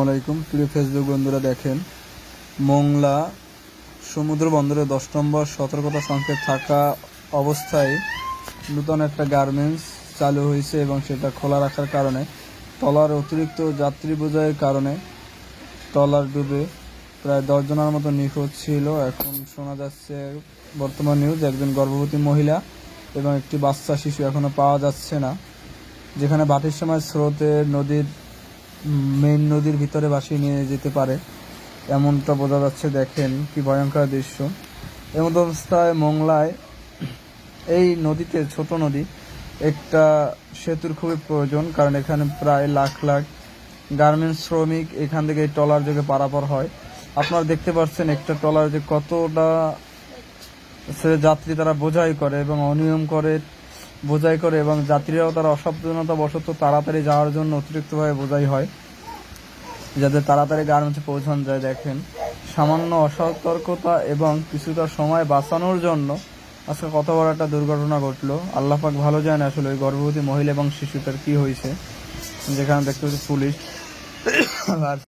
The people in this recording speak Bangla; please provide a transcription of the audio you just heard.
আলাইকুম প্রিয় ফেসবুক বন্ধুরা, দেখেন মোংলা সমুদ্র বন্দরে 10 নম্বর সতর্কতা সংকেত থাকা অবস্থায় নতুন একটা গার্মেন্টস চালু হয়েছে এবং সেটা খোলা রাখার কারণে ট্রলার অতিরিক্ত যাত্রী বোঝাইয়ের কারণে ট্রলার ডুবে প্রায় 10 জনের মতো নিখোঁজ ছিল। এখন শোনা যাচ্ছে বর্তমান নিউজ, একজন গর্ভবতী মহিলা এবং একটি বাচ্চা শিশু এখনো পাওয়া যাচ্ছে না। যেখানে বাটির সময় স্রোতে মেইন নদীর ভিতরে ভাসিয়ে নিয়ে যেতে পারে এমনটা বোঝা যাচ্ছে। দেখেন কি ভয়ঙ্কর দৃশ্য। এমন অবস্থায় মোংলায় এই নদীতে, ছোট নদী, একটা সেতুর খুবই প্রয়োজন, কারণ এখানে প্রায় লাখ লাখ গার্মেন্টস শ্রমিক এখান থেকে এই ট্রলার যোগে পারাপার হয়। আপনারা দেখতে পাচ্ছেন একটা ট্রলার যে কতটা যাত্রী তারা বোঝাই করে এবং অনিয়ম করে বোঝাই করে, এবং যাত্রীরাও তারা অসাবধানতা বশত তাড়াতাড়ি যাওয়ার জন্য অতিরিক্তভাবে বোঝাই হয় যাতে তাড়াতাড়ি গার্মেন্টসে পৌঁছানো যায়। দেখেন সামান্য অসতর্কতা এবং কিছুটা সময় বাঁচানোর জন্য আজকে কত বড় একটা দুর্ঘটনা ঘটলো। আল্লাহ পাক ভালো জানে আসলে ওই গর্ভবতী মহিলা এবং শিশুটার কি হয়েছে। যেখানে দেখতে পাচ্ছি পুলিশ